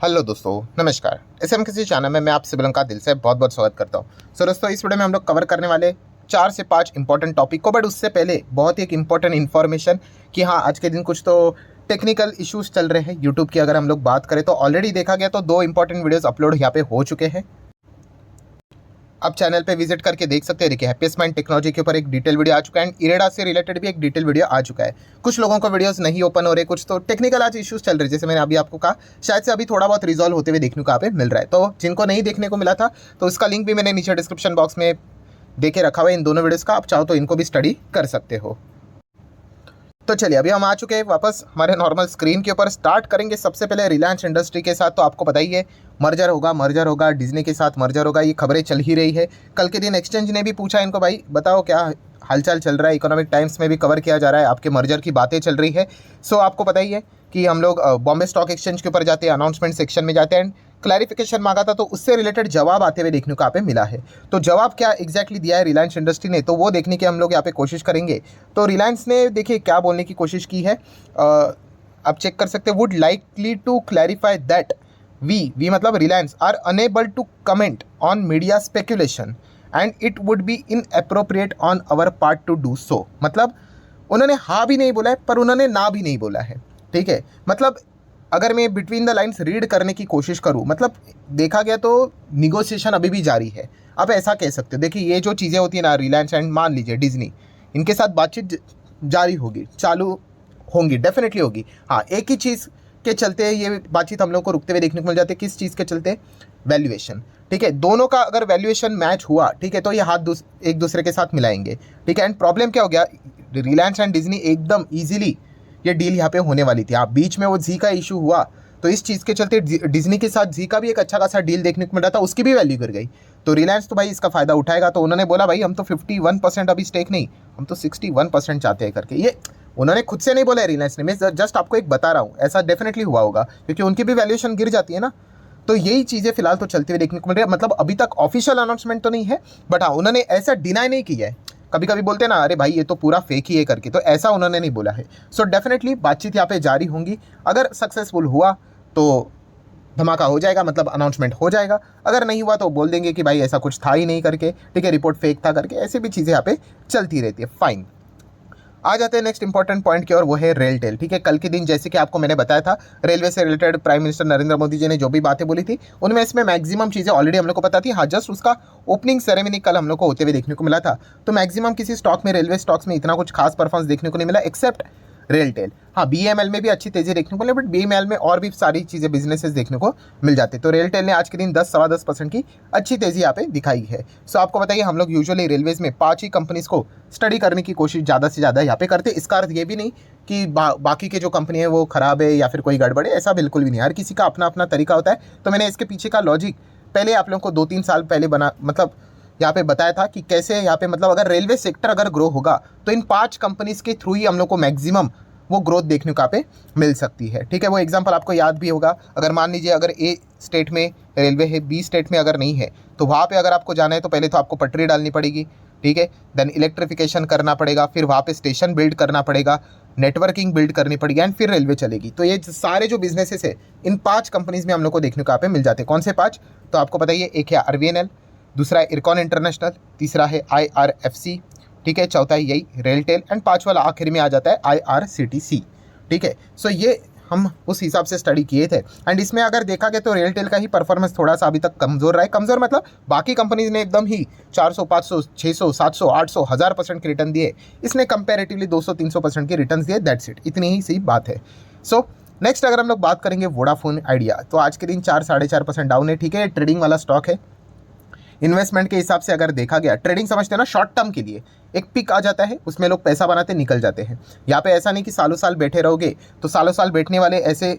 Hello दोस्तों, नमस्कार। SM किसी चैनल में मैं आप सिबिल का दिल से बहुत बहुत स्वागत करता हूँ। सो दोस्तों, इस वीडियो में हम लोग कवर करने वाले 4 से 5 इंपॉर्टेंट टॉपिक को, बट उससे पहले बहुत ही एक इंपॉर्टेंट इन्फॉर्मेशन कि हाँ, आज के दिन कुछ तो टेक्निकल इश्यूज चल रहे हैं यूट्यूब की। अगर हम लोग बात करें तो ऑलरेडी देखा गया तो 2 इंपॉर्टेंट वीडियोज़ अपलोड यहाँ पे हो चुके हैं। आप चैनल पे विजिट करके देख सकते हैं। देखिए, हैप्पीएस्ट माइंड टेक्नोलॉजी के ऊपर एक डिटेल वीडियो आ चुका है एंड इरेडा से रिलेटेड भी एक डिटेल वीडियो आ चुका है। कुछ लोगों को वीडियोस नहीं ओपन हो रहे, कुछ तो टेक्निकल आज इश्यूज चल रहे हैं, जैसे मैंने अभी आपको कहा, शायद से अभी थोड़ा बहुत रिजॉल्व होते हुए देखने को यहाँ पे मिल रहा है। तो जिनको नहीं देखने को मिला था तो उसका लिंक भी मैंने नीचे डिस्क्रिप्शन बॉक्स में देके रखा हुआ है इन दोनों वीडियोज़ का। आप चाहो तो इनको भी स्टडी कर सकते हो। तो चलिए, अभी हम आ चुके हैं वापस हमारे नॉर्मल स्क्रीन के ऊपर। स्टार्ट करेंगे सबसे पहले रिलायंस इंडस्ट्री के साथ। तो आपको पता ही है, मर्जर होगा डिज्नी के साथ मर्जर होगा, ये खबरें चल ही रही है। कल के दिन एक्सचेंज ने भी पूछा इनको, भाई बताओ क्या हालचाल चल रहा है। इकोनॉमिक टाइम्स में भी कवर किया जा रहा है, आपके मर्जर की बातें चल रही है। सो आपको पता ही है कि हम लोग बॉम्बे स्टॉक एक्सचेंज के ऊपर जाते हैं, अनाउंसमेंट सेक्शन में जाते हैं, क्लैरिफिकेशन मांगा था तो उससे रिलेटेड जवाब आते हुए देखने को यहाँ पे मिला है। तो जवाब क्या एग्जैक्टली दिया है रिलायंस इंडस्ट्री ने, तो वो देखने की हम लोग यहाँ पे कोशिश करेंगे। तो रिलायंस ने देखिए क्या बोलने की कोशिश की है, आप चेक कर सकते हैं। Would likely to clarify that we मतलब Reliance are unable to comment on media speculation and it would be inappropriate on our part to do so. मतलब उन्होंने हाँ भी नहीं बोला है पर उन्होंने ना भी नहीं बोला है। ठीक है, मतलब अगर मैं बिटवीन द लाइन्स रीड करने की कोशिश करूं, मतलब देखा गया तो निगोशिएशन अभी भी जारी है, आप ऐसा कह सकते हो। देखिए, ये जो चीज़ें होती हैं ना, रिलायंस एंड मान लीजिए डिज्नी, इनके साथ बातचीत जारी होगी, चालू होंगी, डेफिनेटली होगी। हाँ, एक ही चीज़ के चलते ये बातचीत हम लोग को रुकते हुए देखने को मिल जाती है। किस चीज़ के चलते? वैल्यूएशन। ठीक है, दोनों का अगर वैल्यूएशन मैच हुआ, ठीक है, तो ये हाथ एक दूसरे के साथ मिलाएंगे। ठीक है, एंड प्रॉब्लम क्या हो गया, रिलायंस एंड डिज्नी एकदम ईजिली ये डील यहाँ पे होने वाली थी। आप बीच में वो जी का इशू हुआ तो इस चीज़ के चलते डिज्नी के साथ जी का भी एक अच्छा खासा डील देखने को मिल रहा था, उसकी भी वैल्यू गिर गई। तो रिलायंस तो भाई इसका फायदा उठाएगा। तो उन्होंने बोला भाई हम तो 51% अभी स्टेक नहीं, हम तो 61% चाहते हैं करके। ये उन्होंने खुद से नहीं बोला है रिलायंस ने, मैं जस्ट आपको एक बता रहा हूँ, ऐसा डेफिनेटली हुआ होगा क्योंकि उनकी भी वैल्यूएशन गिर जाती है ना। तो यही चीज़ें फिलहाल तो चलते हुए देखने को मिल रही है। मतलब अभी तक ऑफिशियल अनाउंसमेंट तो नहीं है, बट हाँ, उन्होंने ऐसा डिनाई नहीं किया है। कभी कभी बोलते हैं ना, अरे भाई ये तो पूरा फेक ही है करके, तो ऐसा उन्होंने नहीं बोला है। सो डेफिनेटली बातचीत यहाँ पे जारी होंगी। अगर सक्सेसफुल हुआ तो धमाका हो जाएगा, मतलब अनाउंसमेंट हो जाएगा। अगर नहीं हुआ तो बोल देंगे कि भाई ऐसा कुछ था ही नहीं करके, ठीक है, रिपोर्ट फेक था करके। ऐसी भी चीज़ें यहाँ पे चलती रहती है। फाइन, आ जाते हैं नेक्स्ट इंपॉर्टेंट पॉइंट की और वो है रेलटेल। ठीक है, कल के दिन जैसे कि आपको मैंने बताया था, रेलवे से related prime minister Narendra Modi ji ने जो भी बातें बोली थी उनमें इसमें मैक्सिमम चीज़ें ऑलरेडी हम लोग को पता थी। हाँ, जस्ट उसका ओपनिंग सेरेमनी कल हम लोग को होते हुए देखने को मिला था। तो मैक्सिमम किसी स्टॉक में, रेलवे स्टॉक्स में इतना कुछ खास परफॉर्मेंस देखने को नहीं मिला एक्सेप्ट रेलटेल। हाँ, बीएमएल में भी अच्छी तेजी देखने को मिली, बट बीएमएल में और भी सारी चीज़ें, बिजनेसेस देखने को मिल जाते। तो रेलटेल ने आज के दिन 10-10.25% की अच्छी तेजी यहाँ पे दिखाई है। सो आपको बताइए, हम लोग यूजुअली रेलवेज में 5 ही कंपनीज को स्टडी करने की कोशिश ज़्यादा से ज़्यादा यहाँ पे करते। इसका अर्थ ये भी नहीं कि बाकी के जो कंपनी है वो खराब है या फिर कोई गड़बड़ है, ऐसा बिल्कुल भी नहीं। हर किसी का अपना अपना तरीका होता है। तो मैंने इसके पीछे का लॉजिक पहले आप लोगों को 2-3 साल पहले मतलब यहाँ पे बताया था कि कैसे यहाँ पे, मतलब अगर रेलवे सेक्टर अगर ग्रो होगा तो इन 5 कंपनीज के थ्रू ही हम लोग को मैक्सिमम वो ग्रोथ देखने को यहाँ पे मिल सकती है। ठीक है, वो एग्जांपल आपको याद भी होगा। अगर मान लीजिए अगर ए स्टेट में रेलवे है, बी स्टेट में अगर नहीं है, तो वहाँ पे अगर आपको जाना है तो पहले तो आपको पटरी डालनी पड़ेगी। ठीक है, देन इलेक्ट्रिफिकेशन करना पड़ेगा, फिर वहाँ पे स्टेशन बिल्ड करना पड़ेगा, नेटवर्किंग बिल्ड करनी पड़ेगी एंड फिर रेलवे चलेगी। तो ये सारे जो बिजनेसेस है इन 5 कंपनीज में हम लोग को देखने को यहाँ पे मिल जाते हैं। कौन से 5? तो आपको बताइए, एक है आरवीएनएल, दूसरा है इरकॉन इंटरनेशनल, तीसरा है आईआरएफसी, ठीक है, चौथा है यही रेलटेल एंड 5 वाला आखिर में आ जाता है आईआरसीटीसी। ठीक है, सो ये हम उस हिसाब से स्टडी किए थे एंड इसमें अगर देखा गया तो रेलटेल का ही परफॉर्मेंस थोड़ा सा अभी तक कमज़ोर रहा है। कमज़ोर मतलब बाकी कंपनीज ने एकदम ही 400, 500, 600, 700, 800, 1000% के रिटर्न दिए, इसने कंपेरेटिवली 200-300% के रिटर्न दिए। दैट्स इट, इतनी ही सी बात है। सो नेक्स्ट अगर हम लोग बात करेंगे वोडाफोन आइडिया, तो आज के दिन 4-4.5% डाउन है। ठीक है, ट्रेडिंग वाला स्टॉक है। इन्वेस्टमेंट के हिसाब से अगर देखा गया, ट्रेडिंग समझते हैं ना, शॉर्ट टर्म के लिए एक पिक आ जाता है, उसमें लोग पैसा बनाते निकल जाते हैं। यहाँ पे ऐसा नहीं कि सालों साल बैठे रहोगे, तो सालों साल बैठने वाले ऐसे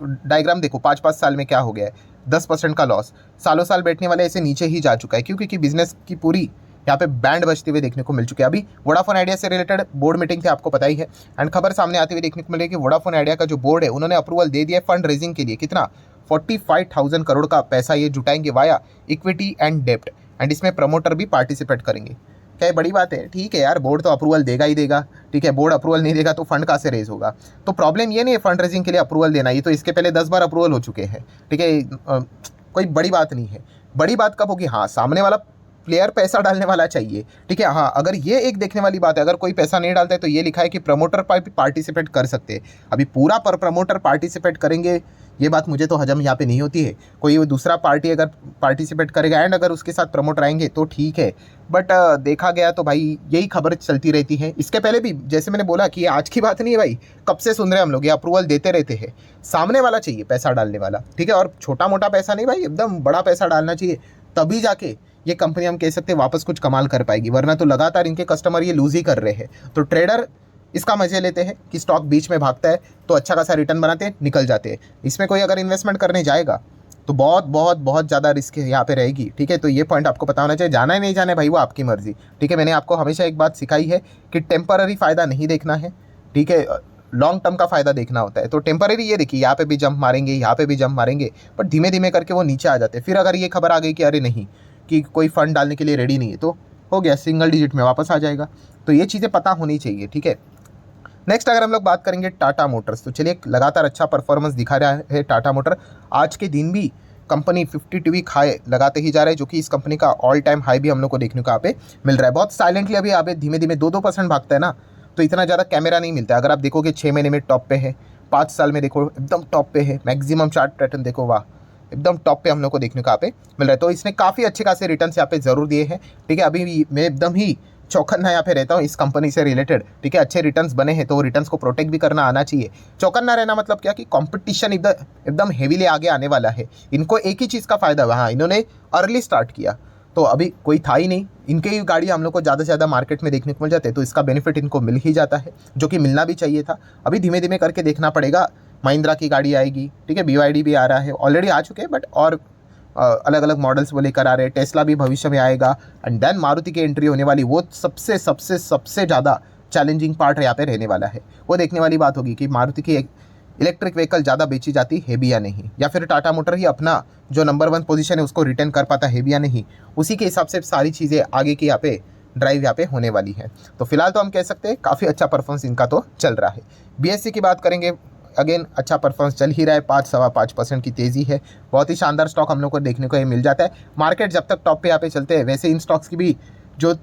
डायग्राम देखो, 5-5 साल में क्या हो गया है, 10% का लॉस। सालों साल बैठने वाले ऐसे नीचे ही जा चुका है, क्योंकि बिजनेस की पूरी यहाँ पे बैंड बजते हुए देखने को मिल चुके हैं। अभी वोडाफोन आइडिया से रिलेटेड बोर्ड मीटिंग थी, आपको पता ही है, एंड खबर सामने आते हुए देखने को मिली कि वोडाफोन आइडिया का जो बोर्ड है उन्होंने अप्रूवल दे दिया है फंड रेजिंग के लिए। कितना? 45,000 करोड़ का पैसा ये जुटाएंगे वाया इक्विटी एंड डेप्ट, एंड इसमें प्रमोटर भी पार्टिसिपेट करेंगे। क्या ये बड़ी बात है? ठीक है यार, बोर्ड तो अप्रूवल देगा ही देगा, ठीक है, बोर्ड अप्रूवल नहीं देगा तो फंड कहाँ से रेज होगा? तो प्रॉब्लम ये नहीं है फंड रेजिंग के लिए अप्रूवल देना, ये तो इसके पहले 10 बार अप्रूवल हो चुके हैं, ठीक है। कोई बड़ी बात नहीं है। बड़ी बात कब होगी? हाँ, सामने वाला प्लेयर पैसा डालने वाला चाहिए, ठीक है। हाँ, अगर ये एक देखने वाली बात है, अगर कोई पैसा नहीं डालता है तो ये लिखा है कि प्रमोटर पार्टिसिपेट कर सकते हैं। अभी पूरा पर प्रमोटर पार्टिसिपेट करेंगे, ये बात मुझे तो हजम यहाँ पे नहीं होती है। कोई दूसरा पार्टी अगर पार्टिसिपेट करेगा एंड अगर उसके साथ प्रमोटर आएंगे तो ठीक है, बट देखा गया तो भाई यही खबर चलती रहती है। इसके पहले भी जैसे मैंने बोला कि ये आज की बात नहीं है भाई, कब से सुन रहे हैं हम लोग, ये अप्रूवल देते रहते हैं। सामने वाला चाहिए पैसा डालने वाला, ठीक है, और छोटा मोटा पैसा नहीं भाई, एकदम बड़ा पैसा डालना चाहिए, तभी जाके ये कंपनी हम कह सकते हैं वापस कुछ कमाल कर पाएगी, वरना तो लगातार इनके कस्टमर ये लूज ही कर रहे हैं। तो ट्रेडर इसका मजे लेते हैं कि स्टॉक बीच में भागता है तो अच्छा खासा रिटर्न बनाते हैं, निकल जाते हैं। इसमें कोई अगर इन्वेस्टमेंट करने जाएगा तो बहुत बहुत बहुत ज़्यादा रिस्क यहाँ पे रहेगी, ठीक है। तो ये पॉइंट आपको पता होना चाहिए, जाना है नहीं जाना है भाई वो आपकी मर्जी, ठीक है। मैंने आपको हमेशा एक बात सिखाई है कि टेम्पररी फ़ायदा नहीं देखना है, ठीक है, लॉन्ग टर्म का फ़ायदा देखना होता है। तो टेम्पररी ये देखिए, यहाँ पे भी जंप मारेंगे, यहाँ पे भी जंप मारेंगे, बट धीमे धीमे करके वो नीचे आ जाते हैं। फिर अगर ये खबर आ गई कि अरे नहीं, कि कोई फंड डालने के लिए रेडी नहीं है, तो हो गया, सिंगल डिजिट में वापस आ जाएगा। तो ये चीज़ें पता होनी चाहिए, ठीक है। नेक्स्ट अगर हम लोग बात करेंगे टाटा मोटर्स, तो चलिए लगातार अच्छा परफॉर्मेंस दिखा रहा है टाटा मोटर। आज के दिन भी कंपनी 52 हाई लगाते ही जा रहा है, जो कि इस कंपनी का ऑल टाइम हाई भी हम लोग को देखने को यहाँ पे मिल रहा है। बहुत साइलेंटली अभी यहाँ पे धीमे धीमे 2-2% भागता है ना, तो इतना ज़्यादा कैमरा नहीं मिलता है। अगर आप देखोगे 6 महीने में टॉप पे है, 5 साल में देखो एकदम टॉप पे है, मैक्सिमम चार्ट पैटर्न देखो, वाह, एकदम टॉप पे हम लोग को देखने को यहाँ पे मिल रहा है। तो इसने काफ़ी अच्छे खासे रिटर्न्स यहाँ पे ज़रूर दिए हैं, ठीक है। अभी मैं एकदम ही चौकन्ना यहाँ पे रहता हूँ इस कंपनी से रिलेटेड, ठीक है। अच्छे रिटर्न्स बने हैं तो रिटर्न्स को प्रोटेक्ट भी करना आना चाहिए। चौकन्ना रहना मतलब क्या कि कंपटीशन एकदम हेवीली आगे आने वाला है। इनको एक ही चीज़ का फ़ायदा हुआ, हाँ, इन्होंने अर्ली स्टार्ट किया तो अभी कोई था ही नहीं, इनके ही गाड़ी हम लोग को ज़्यादा से ज़्यादा मार्केट में देखने को मिल जाते हैं, तो इसका बेनिफिट इनको मिल ही जाता है, जो कि मिलना भी चाहिए था। अभी धीमे धीमे करके देखना पड़ेगा, महिंद्रा की गाड़ी आएगी, ठीक है, BYD भी आ रहा है, ऑलरेडी आ चुके हैं, बट और अलग अलग मॉडल्स वो लेकर आ रहे हैं। टेस्ला भी भविष्य में आएगा एंड देन मारुति की एंट्री होने वाली, वो सबसे सबसे सबसे ज़्यादा चैलेंजिंग पार्ट यहाँ पे रहने वाला है। वो देखने वाली बात होगी कि मारुति की इलेक्ट्रिक व्हीकल ज़्यादा बेची जाती है भी या नहीं, या फिर टाटा मोटर ही अपना जो नंबर 1 पोजीशन है उसको रिटेन कर पाता है भी या नहीं। उसी के हिसाब से सारी चीज़ें आगे की यहाँ पे ड्राइव यहाँ पे होने वाली है। तो फिलहाल तो हम कह सकते हैं काफ़ी अच्छा परफॉर्मेंस इनका तो चल रहा है। BSE की बात करेंगे, अगेन अच्छा परफॉर्मेंस चल ही रहा है, 5-5% की तेज़ी है। बहुत ही शानदार स्टॉक हम लोग को देखने को ये मिल जाता है। मार्केट जब तक टॉप पे यहाँ पे चलते हैं, वैसे इन स्टॉक्स की भी जो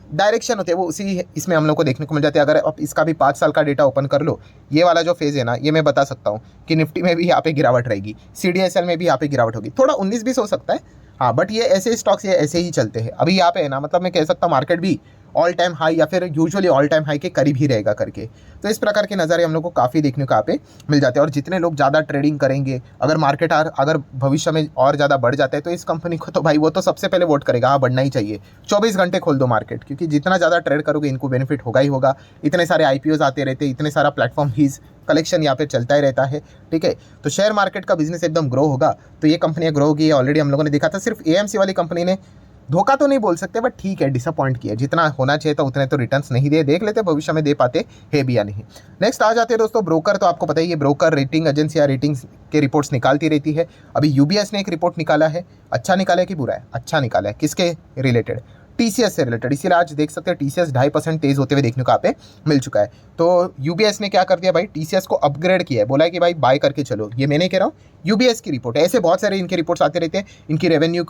डायरेक्शन होते हैं वो उसी इसमें हम लोग को देखने को मिल जाते हैं। अगर आप इसका भी 5 साल का डेटा ओपन कर लो, ये वाला जो फेज़ है ना, ये मैं बता सकता हूँ कि निफ्टी में भी यहाँ पे गिरावट रहेगी, CDSL में भी यहाँ पे गिरावट होगी, थोड़ा 19-20 हो सकता है, हाँ, बट ये ऐसे स्टॉक्स ये ऐसे ही चलते हैं। अभी यहाँ पे है ना, मतलब मैं कह सकता हूँ मार्केट भी ऑल टाइम हाई या फिर यूजुअली ऑल टाइम हाई के करीब ही रहेगा करके। तो इस प्रकार के नज़ारे हम लोग को काफ़ी देखने को यहाँ पे मिल जाते हैं। और जितने लोग ज़्यादा ट्रेडिंग करेंगे, अगर मार्केट अगर भविष्य में और ज़्यादा बढ़ जाता है तो इस कंपनी को तो भाई वो तो सबसे पहले वोट करेगा, हाँ, बढ़ना ही चाहिए। 24 घंटे खोल दो मार्केट, क्योंकि जितना ज़्यादा ट्रेड करोगे इनको बेनिफिट होगा ही होगा। इतने सारे IPOs आते रहते हैं, इतने सारा प्लेटफॉर्म फीस कलेक्शन यहाँ पे चलता ही रहता है, ठीक है। तो शेयर मार्केट का बिजनेस एकदम ग्रो होगा, तो ये कंपनियाँ ग्रो होगी, ऑलरेडी हम लोगों ने देखा था। सिर्फ AMC वाली कंपनी ने धोखा तो नहीं बोल सकते, बट ठीक है, डिसअपॉइंट किया। जितना होना चाहिए था उतने तो रिटर्न्स नहीं दिए, देख लेते भविष्य में दे पाते है भी या नहीं। नेक्स्ट आ जाते हैं दोस्तों ब्रोकर। तो आपको पता ही है, ब्रोकर रेटिंग एजेंसी या रेटिंग्स के रिपोर्ट्स निकालती रहती है। अभी UBS ने एक रिपोर्ट निकाला है, अच्छा निकाला है कि बुरा है? अच्छा निकाला है। किसके रिलेटेड? TCS से रिलेटेड। इसीलिए आज देख सकते हैं TCS 2.5% तेज होते हुए देखने को यहाँ पे मिल चुका है। तो UBS ने क्या कर दिया भाई, TCS को अपग्रेड किया है, बोला है कि भाई बाय करके चलो। ये मैं नहीं कह रहा हूँ, UBS की रिपोर्ट है। ऐसे बहुत सारे इनके रिपोर्ट्स आते रहते हैं। इनकी रेवेन्यू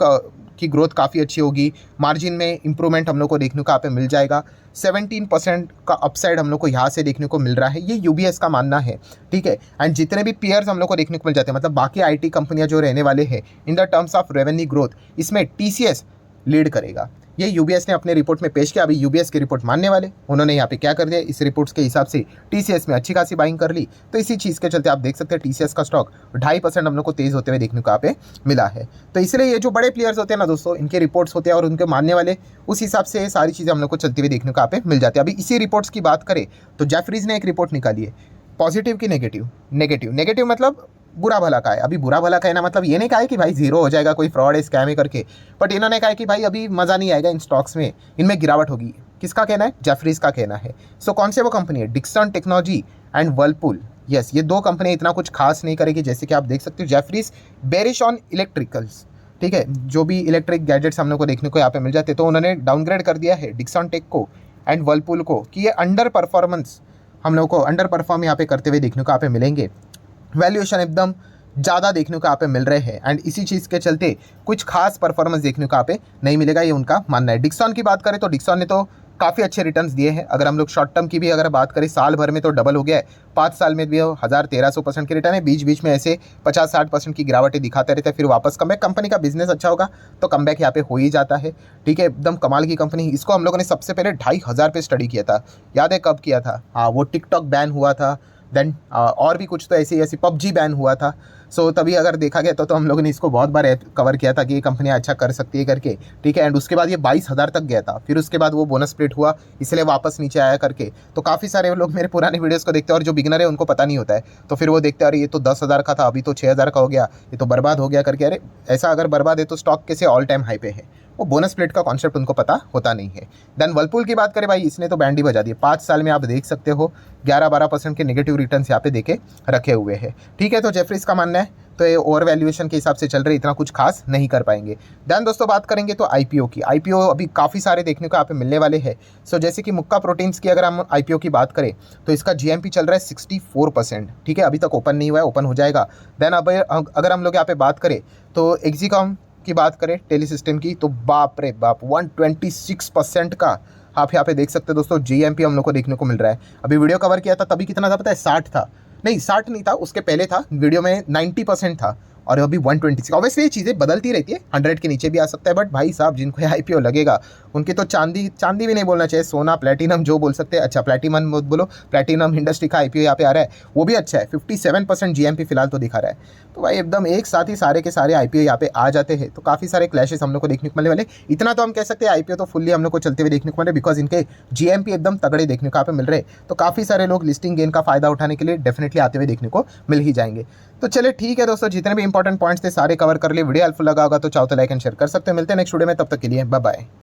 की ग्रोथ काफ़ी अच्छी होगी, मार्जिन में इंप्रूवमेंट हम लोग को देखने को यहाँ पे मिल जाएगा। 17% का अपसाइड हम लोग को यहाँ से देखने को मिल रहा है, ये UBS का मानना है, ठीक है। एंड जितने भी पीयर्स हम लोग को देखने को मिल जाते हैं, मतलब बाकी IT कंपनियाँ जो रहने वाले हैं in the terms of revenue growth, इसमें TCS लीड करेगा। ये UBS ने अपने रिपोर्ट में पेश किया। अभी UBS की रिपोर्ट मानने वाले उन्होंने यहाँ पे क्या कर दिया, इस रिपोर्ट्स के हिसाब से TCS में अच्छी खासी बाइंग कर ली। तो इसी चीज़ के चलते आप देख सकते हैं TCS का स्टॉक 2.5% हम लोग को तेज़ होते हुए देखने को यहाँ पे मिला है। तो इसलिए ये जो बड़े प्लेयर्स होते हैं ना दोस्तों, इनके रिपोर्ट्स होते हैं और उनके मानने वाले, उस हिसाब से सारी चीज़ें हम लोग को चलती हुई देखने को यहाँ पे मिल जाती है। अभी इसी रिपोर्ट्स की बात करें तो जेफरीज ने एक रिपोर्ट निकाली है, पॉजिटिव की नेगेटिव। नेगेटिव मतलब बुरा भला का है। अभी बुरा भला कहना मतलब ये नहीं कहा है कि भाई जीरो हो जाएगा, कोई फ्रॉड है, स्कैम है करके, बट इन्होंने कहा है कि भाई अभी मज़ा नहीं आएगा इन स्टॉक्स में, इनमें गिरावट होगी। किसका कहना है? जेफरीज का कहना है। सो कौन से वो कंपनी है? Dixon technology and Whirlpool. Yes, ये दो कंपनी इतना कुछ खास नहीं करेगी। जैसे कि आप देख सकते हो, जेफरीज बेरिश ऑन इलेक्ट्रिकल्स, ठीक है, जो भी इलेक्ट्रिक गैजेट्स हम लोग को देखने को यहाँ पे मिल जाते, तो उन्होंने डाउनग्रेड कर दिया है डिक्सन टेक को एंड वर्लपूल को कि ये अंडर परफॉर्मेंस हम लोग को अंडर परफॉर्म यहाँ पे करते हुए देखने को यहाँ पे मिलेंगे। वैल्यूएशन एकदम ज़्यादा देखने को यहाँ पे मिल रहे हैं एंड इसी चीज़ के चलते कुछ खास परफॉर्मेंस देखने को यहाँ पे नहीं मिलेगा, ये उनका मानना है। डिक्सन की बात करें तो डिक्सन ने तो काफ़ी अच्छे रिटर्न्स दिए हैं। अगर हम लोग शॉर्ट टर्म की भी अगर बात करें, साल भर में तो डबल हो गया है, 5 साल में भी 1300% की रिटर्न है। बीच बीच में ऐसे 50-60% की गिरावटें दिखाते रहते हैं, फिर वापस कमबैक। कंपनी का बिजनेस अच्छा होगा तो कमबैक यहाँ पे हो ही जाता है। ठीक है, एकदम कमाल की कंपनी। इसको हम लोगों ने सबसे पहले 2500 पे स्टडी किया था, याद है कब किया था? हाँ, वो टिकटॉक बैन हुआ था, देन और भी कुछ तो ऐसी पबजी बैन हुआ था। सो तभी अगर देखा गया तो हम लोगों ने इसको बहुत बार कवर किया था कि ये कंपनियाँ अच्छा कर सकती है करके। ठीक है, एंड उसके बाद ये 22,000 तक गया था, फिर उसके बाद वो बोनस स्प्लिट हुआ, इसलिए वापस नीचे आया करके। तो काफ़ी सारे लोग मेरे पुराने वीडियोज़ को देखते हैं और जो बिगनर है उनको पता नहीं होता है, तो फिर वो देखते हैं अरे ये तो 10,000 का था, अभी तो 6,000 का हो गया, ये तो बर्बाद हो गया करके। अरे ऐसा अगर बर्बाद है तो स्टॉक कैसे ऑल टाइम हाई पे है? वो बोनस स्प्लिट का कॉन्सेप्ट उनको पता होता नहीं है। देन वर्लपूल की बात करें भाई, इसने तो बैंड ही बजा दिया। 5 साल में आप देख सकते हो 11-12% के नेगेटिव रिटर्न्स यहाँ पे देके रखे हुए हैं। ठीक है, तो जेफरीज का मानना है तो ये ओवर वैल्यूएशन के हिसाब से चल रहे, इतना कुछ खास नहीं कर पाएंगे। देन दोस्तों बात करेंगे तो आईपीओ की। आईपीओ अभी काफ़ी सारे देखने को यहाँ पे मिलने वाले हैं। सो जैसे कि मुक्का प्रोटीन्स की अगर हम आईपीओ की बात करें तो इसका जीएमपी चल रहा है 64%। ठीक है, अभी तक ओपन नहीं हुआ है, ओपन हो जाएगा। देन अब अगर हम लोग यहाँ पे बात करें तो एक्सिकॉम की बात करें टेली सिस्टम की, तो बाप रे बाप 126% का आप यहाँ पे देख सकते हो दोस्तों जीएमपी हम लोग को देखने को मिल रहा है। अभी वीडियो कवर किया था तभी कितना था पता है? 60 था, नहीं 60 नहीं था, उसके पहले था वीडियो में 90% था और अभी 126। ऑब्वियसली ये चीज़ें बदलती रहती है, 100 के नीचे भी आ सकता है, बट भाई साहब जिनको आईपीओ लगेगा उनकी तो चांदी भी नहीं बोलना चाहिए, सोना प्लेटिनम जो बोल सकते हैं। अच्छा प्लेटिनम मत बोलो, प्लेटिनम इंडस्ट्री का आईपीओ यहाँ पे आ रहा है, वो भी अच्छा है, 57% जीएमपी फिलहाल तो दिखा रहा है। तो भाई एकदम एक साथ ही सारे के सारे आईपीओ यहाँ पे आ जाते हैं, तो काफ़ी सारे क्लैशेस हम लोग को देखने को मिलने वाले। इतना तो हम कह सकते हैं आईपीओ तो फुल्ली हम लोग को चलते हुए देखने को मिल रहे, बिकॉज इनके जीएमपी एकदम तगड़े देखने को यहाँ पे मिल रहे। तो काफ़ी सारे लोग लिस्टिंग गेन का फायदा उठाने के लिए डेफिनेटली आते हुए देखने को मिल ही जाएंगे। तो चलिए ठीक है दोस्तों, जितने भी इंपॉर्टेंट पॉइंट्स थे सारे कवर कर लिए। वीडियो हेल्पफुल लगा होगा तो चाहो तो लाइक एंड शेयर कर सकते हैं। मिलते हैं नेक्स्ट वीडियो में, तब तक के लिए बाय बाय।